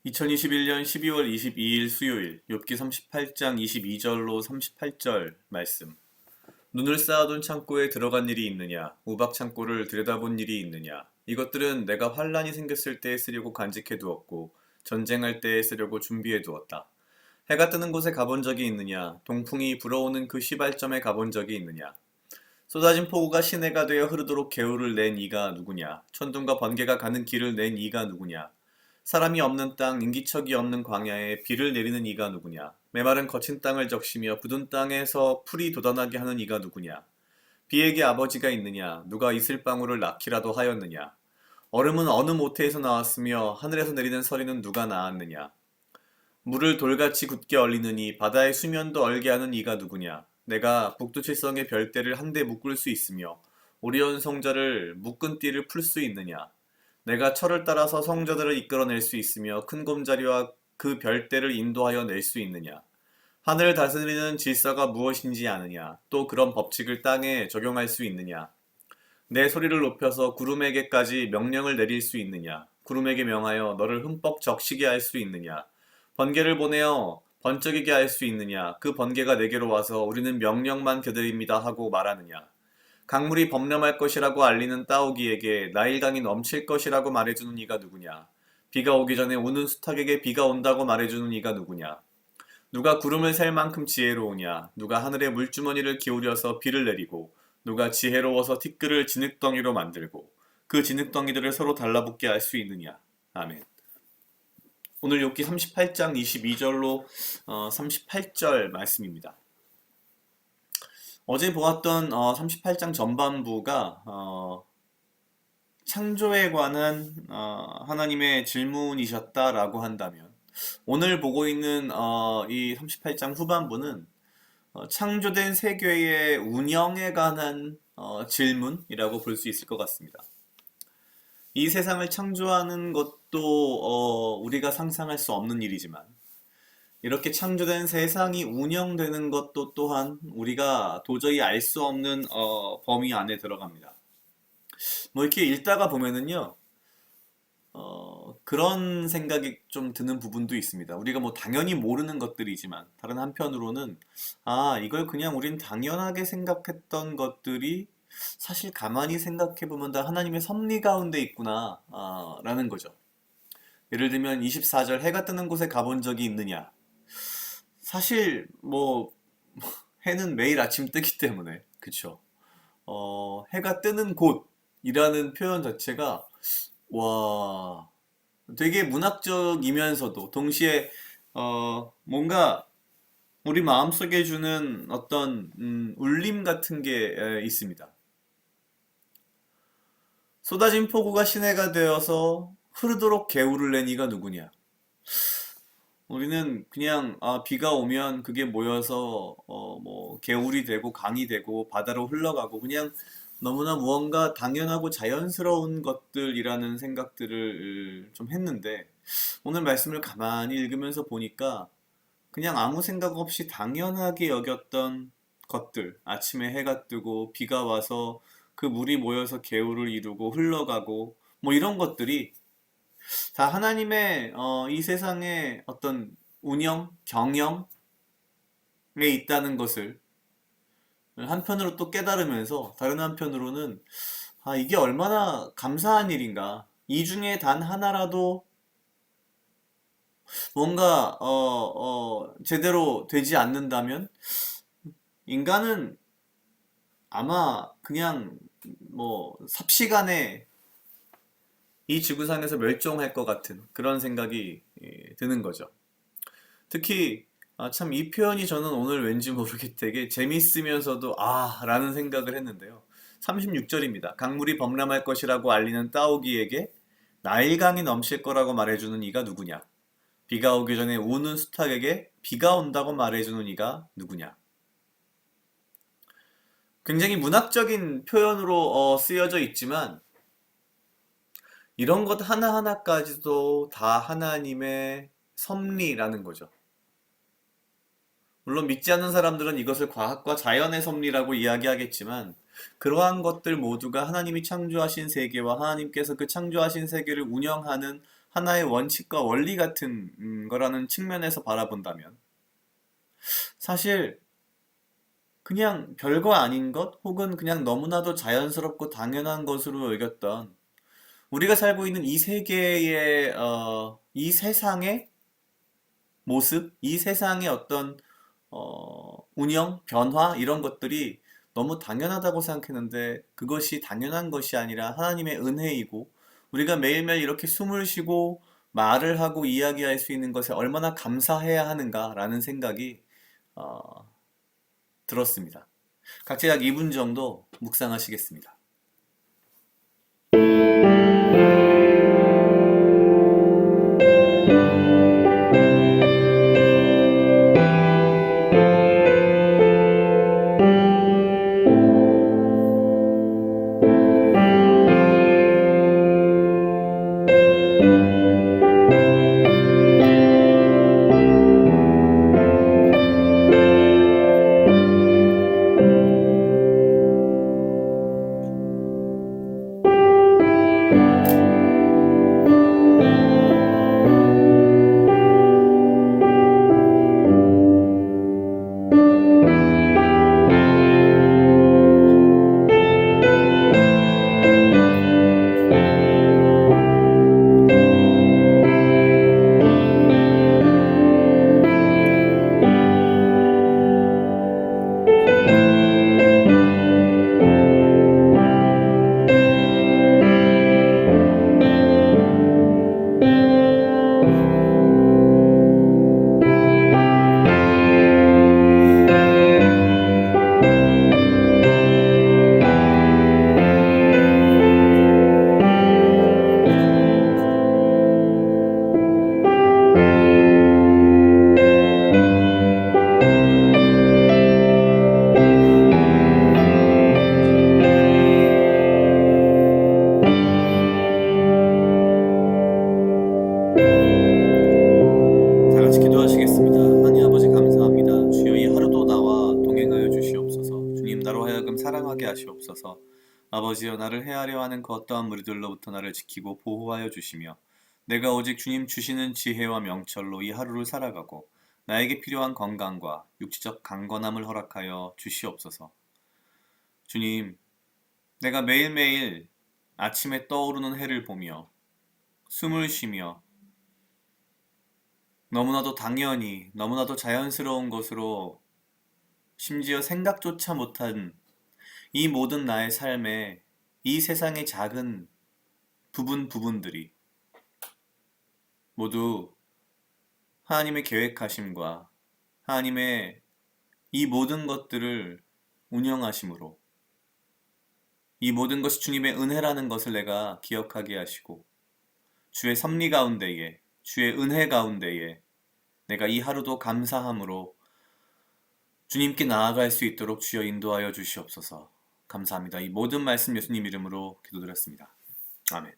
2021년 12월 22일 수요일 욥기 38장 22절로 38절 말씀. 눈을 쌓아둔 창고에 들어간 일이 있느냐? 우박 창고를 들여다본 일이 있느냐? 이것들은 내가 환란이 생겼을 때에 쓰려고 간직해 두었고 전쟁할 때에 쓰려고 준비해 두었다. 해가 뜨는 곳에 가본 적이 있느냐? 동풍이 불어오는 그 시발점에 가본 적이 있느냐? 쏟아진 폭우가 시내가 되어 흐르도록 개울을 낸 이가 누구냐? 천둥과 번개가 가는 길을 낸 이가 누구냐? 사람이 없는 땅, 인기척이 없는 광야에 비를 내리는 이가 누구냐? 메마른 거친 땅을 적시며 굳은 땅에서 풀이 돋아나게 하는 이가 누구냐? 비에게 아버지가 있느냐? 누가 이슬방울을 낳기라도 하였느냐? 얼음은 어느 모태에서 나왔으며 하늘에서 내리는 서리는 누가 낳았느냐? 물을 돌같이 굳게 얼리느니 바다의 수면도 얼게 하는 이가 누구냐? 내가 북두칠성의 별대를 한데 묶을 수 있으며 오리온 성자를 묶은 띠를 풀 수 있느냐? 내가 철을 따라서 성자들을 이끌어낼 수 있으며 큰 곰자리와 그 별대를 인도하여 낼 수 있느냐? 하늘을 다스리는 질서가 무엇인지 아느냐? 또 그런 법칙을 땅에 적용할 수 있느냐? 내 소리를 높여서 구름에게까지 명령을 내릴 수 있느냐? 구름에게 명하여 너를 흠뻑 적시게 할 수 있느냐? 번개를 보내어 번쩍이게 할 수 있느냐? 그 번개가 내게로 와서 우리는 명령만 기다립니다 하고 말하느냐? 강물이 범람할 것이라고 알리는 따오기에게 나일강이 넘칠 것이라고 말해주는 이가 누구냐? 비가 오기 전에 우는 수탉에게 비가 온다고 말해주는 이가 누구냐? 누가 구름을 셀 만큼 지혜로우냐? 누가 하늘의 물주머니를 기울여서 비를 내리고 누가 지혜로워서 티끌을 진흙덩이로 만들고 그 진흙덩이들을 서로 달라붙게 할 수 있느냐? 아멘. 오늘 욥기 38장 22절로 38절 말씀입니다. 어제 보았던 38장 전반부가 창조에 관한 하나님의 질문이셨다라고 한다면 오늘 보고 있는 이 38장 후반부는 창조된 세계의 운영에 관한 질문이라고 볼 수 있을 것 같습니다. 이 세상을 창조하는 것도 우리가 상상할 수 없는 일이지만 이렇게 창조된 세상이 운영되는 것도 또한 우리가 도저히 알 수 없는 범위 안에 들어갑니다. 뭐 이렇게 읽다가 보면은요, 그런 생각이 좀 드는 부분도 있습니다. 우리가 뭐 당연히 모르는 것들이지만 다른 한편으로는 이걸 그냥 우린 당연하게 생각했던 것들이 사실 가만히 생각해보면 다 하나님의 섭리 가운데 있구나 라는 거죠. 예를 들면 24절 해가 뜨는 곳에 가본 적이 있느냐? 사실 뭐 해는 매일 아침 뜨기 때문에 그쵸. 해가 뜨는 곳이라는 표현 자체가 와 되게 문학적이면서도 동시에 뭔가 우리 마음속에 주는 어떤 울림 같은 게 있습니다. 쏟아진 폭우가 시내가 되어서 흐르도록 개울을 낸 이가 누구냐? 우리는 그냥 비가 오면 그게 모여서 뭐 개울이 되고 강이 되고 바다로 흘러가고 그냥 너무나 무언가 당연하고 자연스러운 것들이라는 생각들을 좀 했는데 오늘 말씀을 가만히 읽으면서 보니까 그냥 아무 생각 없이 당연하게 여겼던 것들, 아침에 해가 뜨고 비가 와서 그 물이 모여서 개울을 이루고 흘러가고 뭐 이런 것들이 다 하나님의 이 세상의 어떤 운영, 경영에 있다는 것을 한편으로 또 깨달으면서 다른 한편으로는 이게 얼마나 감사한 일인가. 이 중에 단 하나라도 뭔가 제대로 되지 않는다면 인간은 아마 그냥 뭐 삽시간에 이 지구상에서 멸종할 것 같은 그런 생각이 드는 거죠. 특히 참 이 표현이 저는 오늘 왠지 모르게 되게 재밌으면서도 라는 생각을 했는데요. 36절입니다. 강물이 범람할 것이라고 알리는 따오기에게 나일강이 넘칠 거라고 말해주는 이가 누구냐? 비가 오기 전에 우는 수탉에게 비가 온다고 말해주는 이가 누구냐? 굉장히 문학적인 표현으로 쓰여져 있지만 이런 것 하나하나까지도 다 하나님의 섭리라는 거죠. 물론 믿지 않는 사람들은 이것을 과학과 자연의 섭리라고 이야기하겠지만 그러한 것들 모두가 하나님이 창조하신 세계와 하나님께서 그 창조하신 세계를 운영하는 하나의 원칙과 원리 같은 거라는 측면에서 바라본다면 사실 그냥 별거 아닌 것 혹은 그냥 너무나도 자연스럽고 당연한 것으로 여겼던 우리가 살고 있는 이 세계의 이 세상의 모습, 이 세상의 어떤 운영, 변화 이런 것들이 너무 당연하다고 생각했는데 그것이 당연한 것이 아니라 하나님의 은혜이고 우리가 매일매일 이렇게 숨을 쉬고 말을 하고 이야기할 수 있는 것에 얼마나 감사해야 하는가라는 생각이 어, 들었습니다. 각자 약 2분 정도 묵상하시겠습니다. 다 같이 기도하시겠습니다. 하나님 아버지 감사합니다. 주여 이 하루도 나와 동행하여 주시옵소서. 주님 나로 하여금 사랑하게 하시옵소서. 아버지여 나를 헤아려 하는 그 어떠한 무리들로부터 나를 지키고 보호하여 주시며 내가 오직 주님 주시는 지혜와 명철로 이 하루를 살아가고 나에게 필요한 건강과 육체적 강건함을 허락하여 주시옵소서. 주님, 내가 매일매일 아침에 떠오르는 해를 보며 숨을 쉬며 너무나도 당연히, 너무나도 자연스러운 것으로 심지어 생각조차 못한 이 모든 나의 삶에 이 세상의 작은 부분들이 모두 하나님의 계획하심과 하나님의 이 모든 것들을 운영하심으로 이 모든 것이 주님의 은혜라는 것을 내가 기억하게 하시고 주의 섭리 가운데에 주의 은혜 가운데에 내가 이 하루도 감사함으로 주님께 나아갈 수 있도록 주여 인도하여 주시옵소서. 감사합니다. 이 모든 말씀 예수님 이름으로 기도드렸습니다. 아멘.